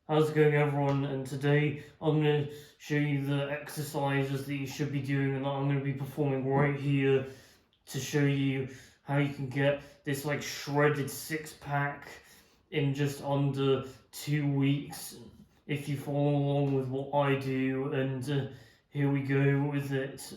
How's it going, everyone? And today I'm going to show you the exercises that you should be doing and that I'm going to be performing right here to show you how you can get this like shredded six-pack in just under 2 weeks if you follow along with what I do. And here we go with it.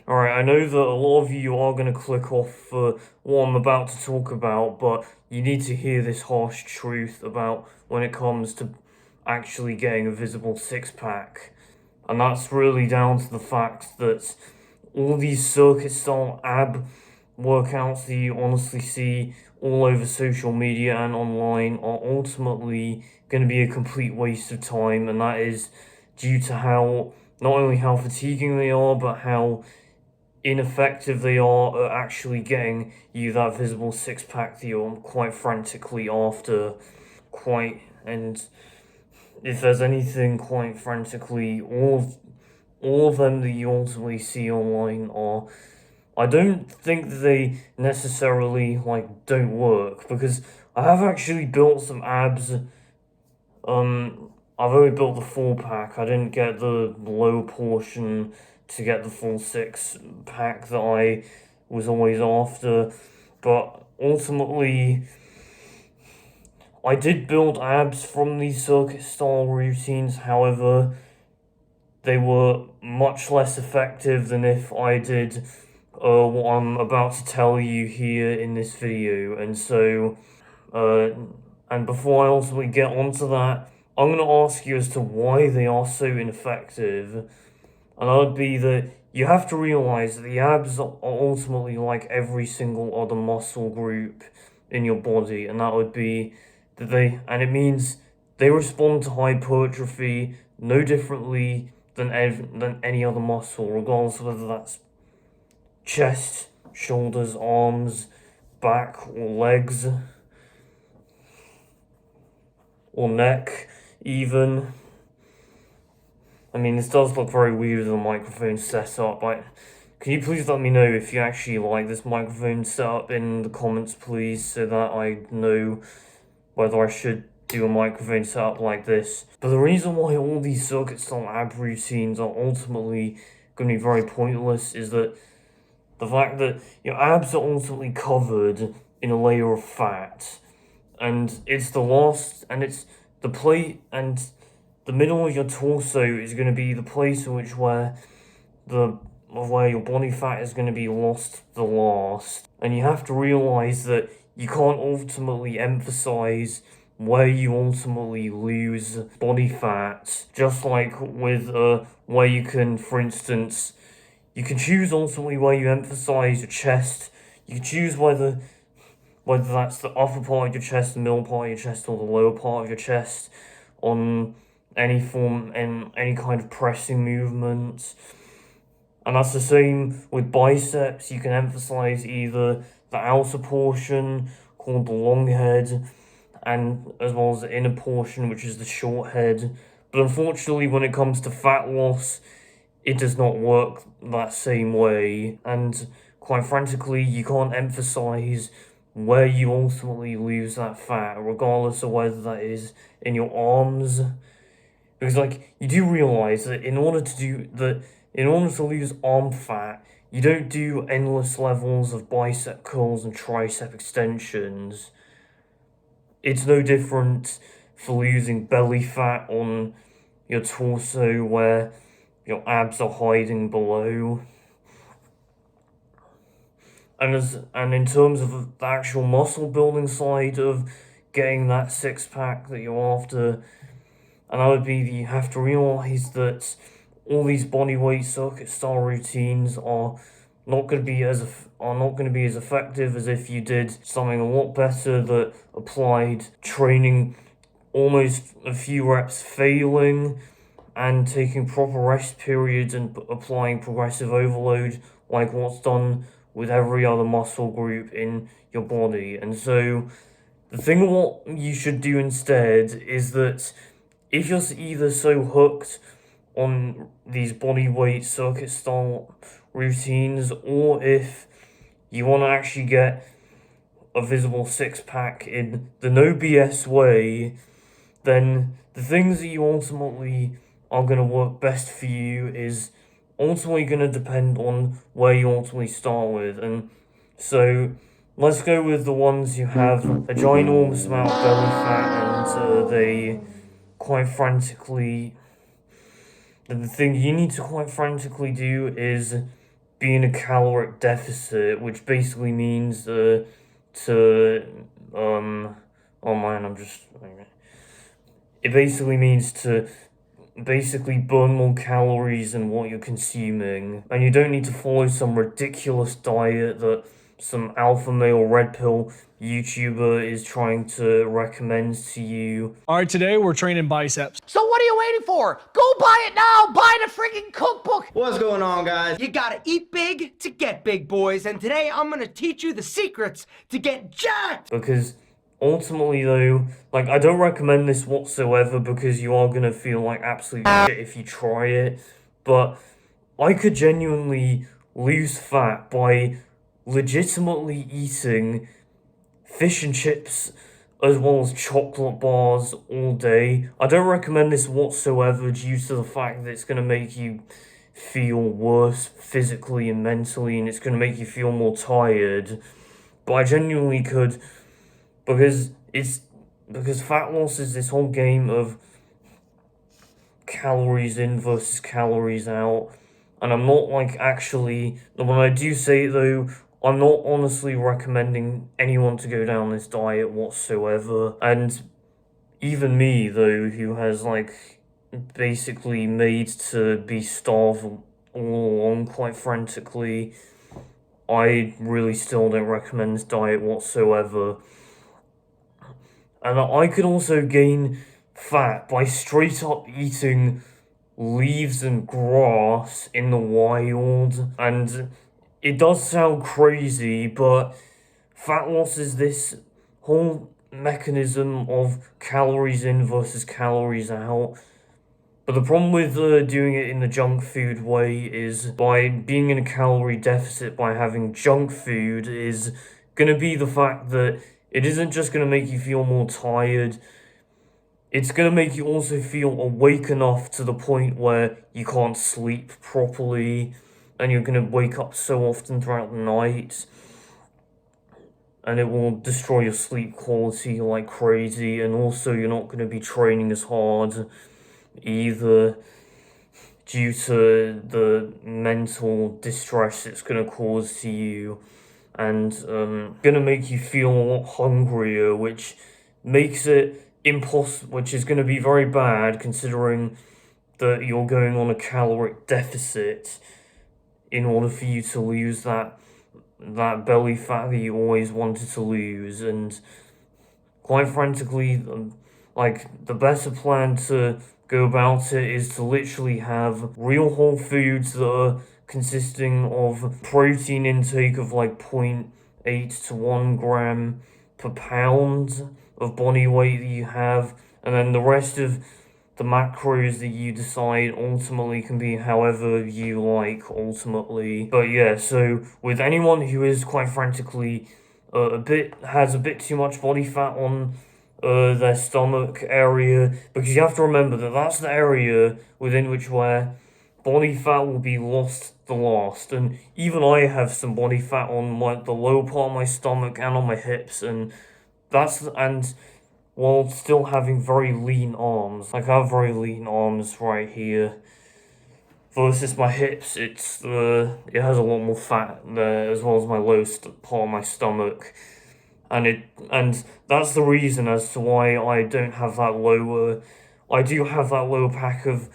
Alright, I know that a lot of you are going to click off what I'm about to talk about, but you need to hear this harsh truth about when it comes to actually getting a visible six-pack. And that's really down to the fact that all these circuit-style ab workouts that you honestly see all over social media and online are ultimately going to be a complete waste of time, and that is due to how, not only how fatiguing they are, but how ineffective they are at actually getting you that visible six-pack that you're quite frantically after. And if there's anything quite frantically, all of them that you ultimately see online are, I don't think that they necessarily don't work, because I have actually built some abs. I've only built the 4-pack. I didn't get the low portion to get the full 6-pack that I was always after. But ultimately, I did build abs from these circuit style routines. However, they were much less effective than if I did what I'm about to tell you here in this video. And so, and before I ultimately get onto that, I'm going to ask you as to why they are so ineffective. And that would be that you have to realize that the abs are ultimately like every single other muscle group in your body, and that would be that and it means they respond to hypertrophy no differently than any other muscle, regardless of whether that's chest, shoulders, arms, back, or legs, or neck, even. I mean, this does look very weird with the microphone setup. Can you please let me know if you actually like this microphone setup in the comments, please, so that I know whether I should do a microphone setup like this. But the reason why all these circuit-style ab routines are ultimately going to be very pointless is that the fact that your abs are ultimately covered in a layer of fat, and it's the plate, and the middle of your torso is going to be the place in which where your body fat is going to be lost the last. And you have to realize that you can't ultimately emphasize where you ultimately lose body fat, just like with where you can, for instance, you can choose ultimately where you emphasize your chest. You can choose whether that's the upper part of your chest, the middle part of your chest, or the lower part of your chest on any form and any kind of pressing movements. And that's the same with biceps. You can emphasize either the outer portion, called the long head, and as well as the inner portion, which is the short head. But unfortunately, when it comes to fat loss, it does not work that same way. And quite frankly, you can't emphasize where you ultimately lose that fat, regardless of whether that is in your arms. Because, like, you do realize that in order to lose arm fat, you don't do endless levels of bicep curls and tricep extensions. It's no different for losing belly fat on your torso where your abs are hiding below. And in terms of the actual muscle building side of getting that six pack that you're after, and that would be that you have to realize that all these bodyweight circuit style routines are not going to be as effective as if you did something a lot better that applied training almost a few reps failing and taking proper rest periods and applying progressive overload like what's done with every other muscle group in your body. And so the thing what you should do instead is that if you're either so hooked on these bodyweight circuit style routines, or if you want to actually get a visible six pack in the no BS way, then the things that you ultimately are going to work best for you is ultimately going to depend on where you ultimately start with. And so let's go with the ones who have a ginormous amount of belly fat and they quite frantically. The thing you need to quite frantically do is be in a caloric deficit, which basically means oh man, it basically means to basically burn more calories than what you're consuming, and you don't need to follow some ridiculous diet that some alpha male red pill YouTuber is trying to recommend to you. All right, today we're training biceps. So what are you waiting for? Go buy it now! Buy the freaking cookbook! What's going on, guys? You gotta eat big to get big, boys, and today I'm gonna teach you the secrets to get jacked! Because ultimately, though, like, I don't recommend this whatsoever because you are gonna feel like absolute shit if you try it, but I could genuinely lose fat by legitimately eating fish and chips as well as chocolate bars all day. I don't recommend this whatsoever due to the fact that it's going to make you feel worse physically and mentally, and it's going to make you feel more tired. But I genuinely could, because fat loss is this whole game of calories in versus calories out. And I'm not like actually, when I do say it though, I'm not honestly recommending anyone to go down this diet whatsoever. And even me though, who has like basically made to be starved all along quite frantically, I really still don't recommend this diet whatsoever. And I could also gain fat by straight up eating leaves and grass in the wild, and it does sound crazy, but fat loss is this whole mechanism of calories in versus calories out. But the problem with doing it in the junk food way is by being in a calorie deficit by having junk food is going to be the fact that it isn't just going to make you feel more tired, it's going to make you also feel awake enough to the point where you can't sleep properly, and you're going to wake up so often throughout the night, and it will destroy your sleep quality like crazy, and also you're not going to be training as hard either due to the mental distress it's going to cause to you, and going to make you feel a lot hungrier, which makes it which is going to be very bad considering that you're going on a caloric deficit in order for you to lose that belly fat that you always wanted to lose. And quite frankly, like, the better plan to go about it is to literally have real whole foods that are consisting of protein intake of like 0.8 to 1 gram per pound of body weight that you have, and then the rest of the macros that you decide ultimately can be however you like ultimately. But yeah, so with anyone who is quite frantically has a bit too much body fat on their stomach area, because you have to remember that that's the area within which where body fat will be lost the last. And even I have some body fat on the lower part of my stomach and on my hips, and while still having very lean arms. Like, I have very lean arms right here. Versus my hips, it has a lot more fat there, as well as my lowest part of my stomach. And that's the reason as to why I don't have that lower. I do have that lower pack of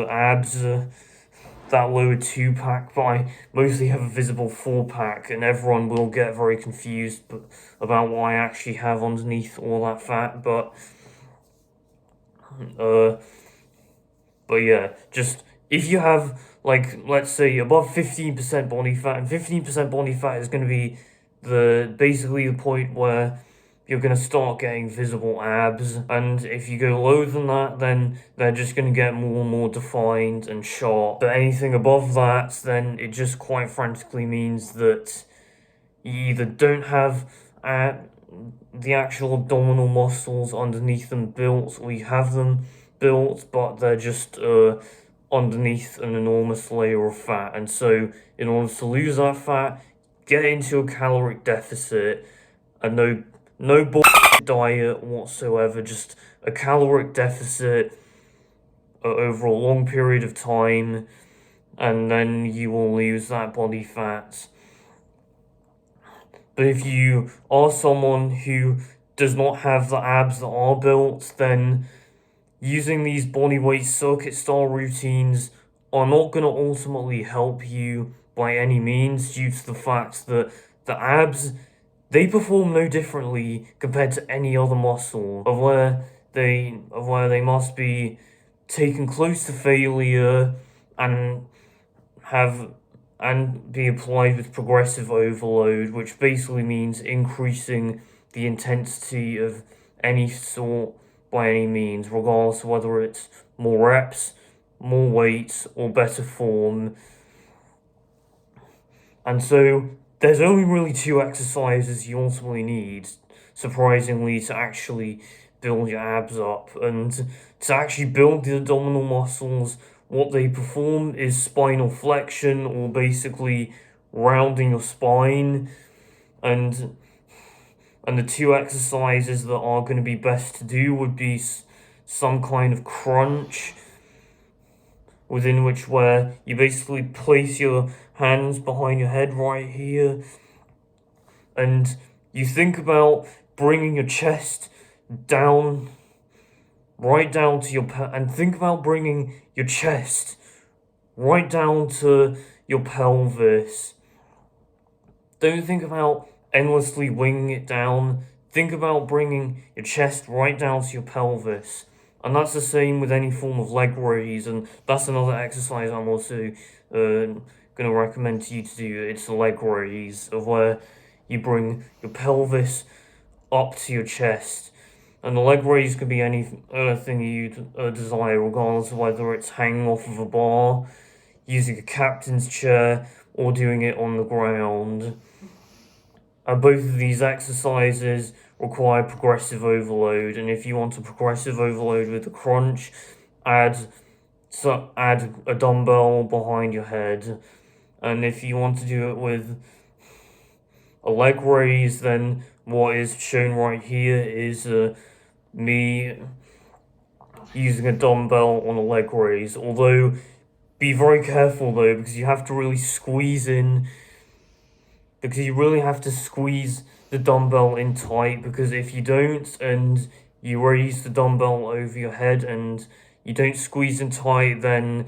abs, that lower 2-pack, but I mostly have a visible 4-pack, and everyone will get very confused about what I actually have underneath all that fat. But yeah, just if you have, like, let's say above 15% body fat, and 15% body fat is going to be basically the point where you're going to start getting visible abs, and if you go lower than that, then they're just going to get more and more defined and sharp. But anything above that, then it just quite frantically means that you either don't have the actual abdominal muscles underneath them built, or you have them built, but they're just underneath an enormous layer of fat. And so in order to lose that fat, get into a caloric deficit, and no bullshit diet whatsoever, just a caloric deficit over a long period of time, and then you will lose that body fat. But if you are someone who does not have the abs that are built, then using these bodyweight circuit style routines are not going to ultimately help you by any means, due to the fact that the abs, they perform no differently compared to any other muscle, of where they must be taken close to failure and be applied with progressive overload, which basically means increasing the intensity of any sort by any means, regardless of whether it's more reps, more weight, or better form. And so there's only really 2 exercises you ultimately need, surprisingly, to actually build your abs up. And to actually build the abdominal muscles, what they perform is spinal flexion, or basically rounding your spine. And the 2 exercises that are going to be best to do would be some kind of crunch, within which where you basically place your hands behind your head right here, and you think about bringing your chest down, right down to and think about bringing your chest right down to your pelvis. Don't think about endlessly winging it down. Think about bringing your chest right down to your pelvis. And that's the same with any form of leg raise, and that's another exercise I'm also going to recommend to you to do. It's the leg raise, of where you bring your pelvis up to your chest. And the leg raise can be anything you desire, regardless of whether it's hanging off of a bar, using a captain's chair, or doing it on the ground. And both of these exercises require progressive overload, and if you want a progressive overload with the crunch, add a dumbbell behind your head. And if you want to do it with a leg raise, then what is shown right here is me using a dumbbell on a leg raise. Although, be very careful though, because you have to really squeeze in, because you really have to squeeze the dumbbell in tight, because if you don't, and you raise the dumbbell over your head and you don't squeeze in tight, then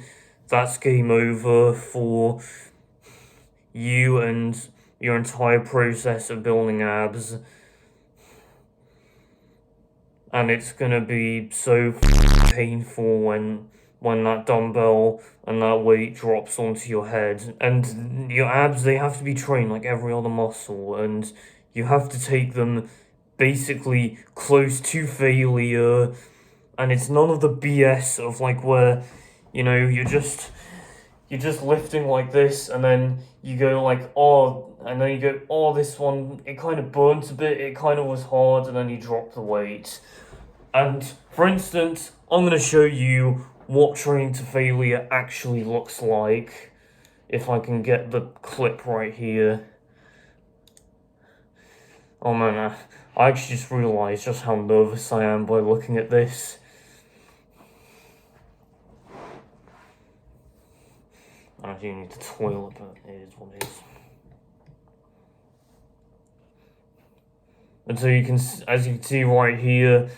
that's game over for you and your entire process of building abs. And it's gonna be so painful when that dumbbell and that weight drops onto your head. And your abs, they have to be trained like every other muscle, and you have to take them basically close to failure, and it's none of the BS of like where, you know, you're just lifting like this, and then you go like, oh, and then you go, oh, this one, it kind of burnt a bit, it kind of was hard, and then you drop the weight. And for instance, I'm gonna show you what training to failure actually looks like, if I can get the clip right here. Oh man, I actually just realised just how nervous I am by looking at this. I do need the toilet, but it is what it is. And so you can, as you can see right here,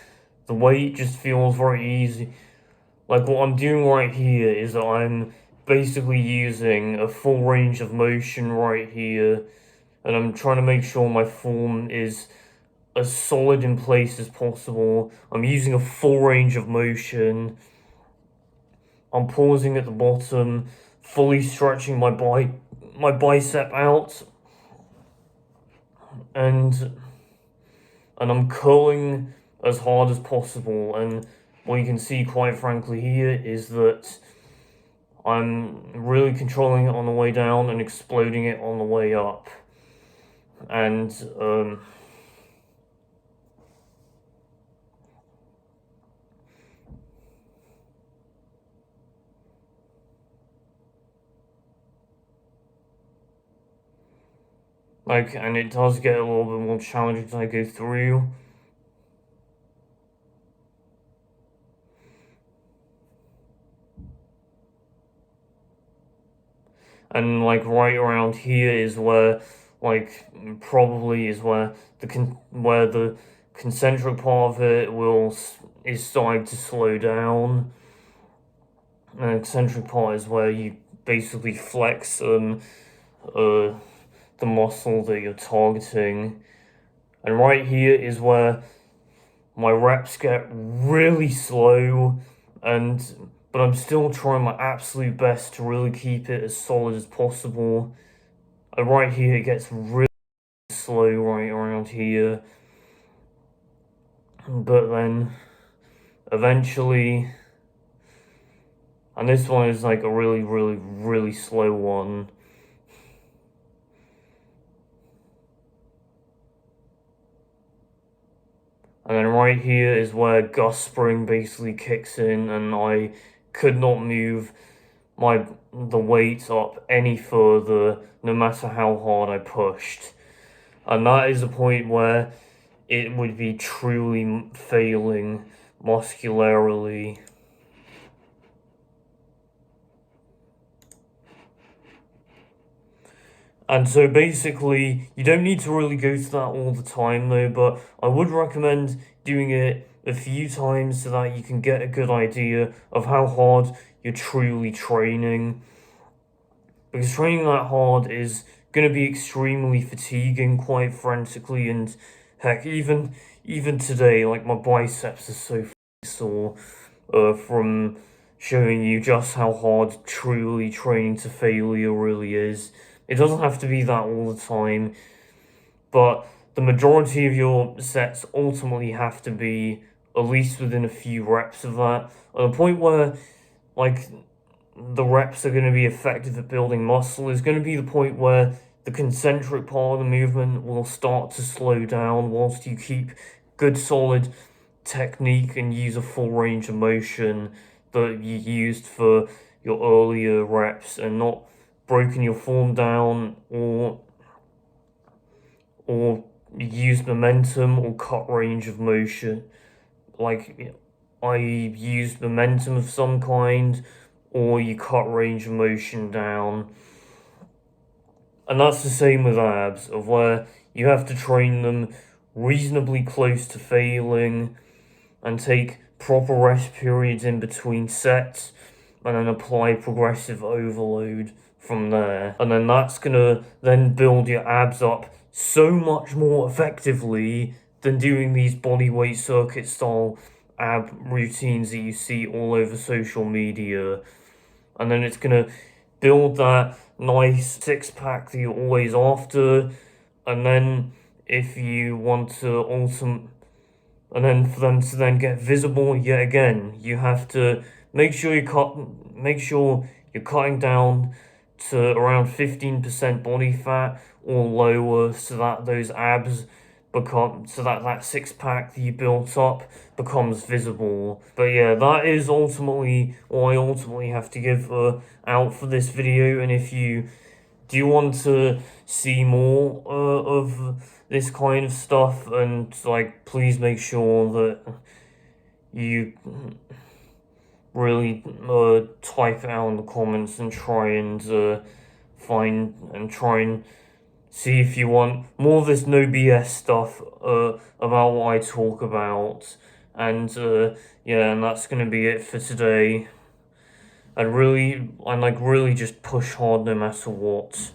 the weight just feels very easy. Like what I'm doing right here is that I'm basically using a full range of motion right here, and I'm trying to make sure my form is as solid in place as possible. I'm using a full range of motion. I'm pausing at the bottom, fully stretching my bicep out, and I'm curling as hard as possible. And what you can see, quite frankly, here is that I'm really controlling it on the way down and exploding it on the way up. And and it does get a little bit more challenging as I go through. And like right around here is where, like, probably is where the concentric part of it is starting to slow down. And the eccentric part is where you basically flex the muscle that you're targeting. And right here is where my reps get really slow, but I'm still trying my absolute best to really keep it as solid as possible. And right here it gets really slow right around here. But then eventually, and this one is like a really, really, really slow one. And then right here is where gust spring basically kicks in, and I could not move the weight up any further, no matter how hard I pushed. And that is a point where it would be truly failing muscularly. And so basically, you don't need to really go to that all the time though, but I would recommend doing it a few times so that you can get a good idea of how hard you're truly training. Because training that hard is going to be extremely fatiguing, quite frantically, and heck, even today, like my biceps are so sore from showing you just how hard truly training to failure really is. It doesn't have to be that all the time, but the majority of your sets ultimately have to be at least within a few reps of that. At a point where, like, the reps are going to be effective at building muscle is going to be the point where the concentric part of the movement will start to slow down whilst you keep good solid technique and use a full range of motion that you used for your earlier reps, and not broken your form down or use momentum or cut range of motion. Like, I used momentum of some kind, or you cut range of motion down. And that's the same with abs, of where you have to train them reasonably close to failing and take proper rest periods in between sets, and then apply progressive overload from there. And then that's gonna then build your abs up so much more effectively than doing these bodyweight circuit style ab routines that you see all over social media. And then it's gonna build that nice six-pack that you're always after. And then if you want to And then for them to then get visible yet again, you have to make sure you're cutting down to around 15% body fat or lower, so that those abs become, so that that six pack that you built up becomes visible. But yeah, that is ultimately what I ultimately have to give out for this video. And if you do want to see more of this kind of stuff, and like, please make sure that you really type it out in the comments and try and try and see if you want more of this no BS stuff about what I talk about. And yeah, and that's gonna be it for today. I really just push hard no matter what.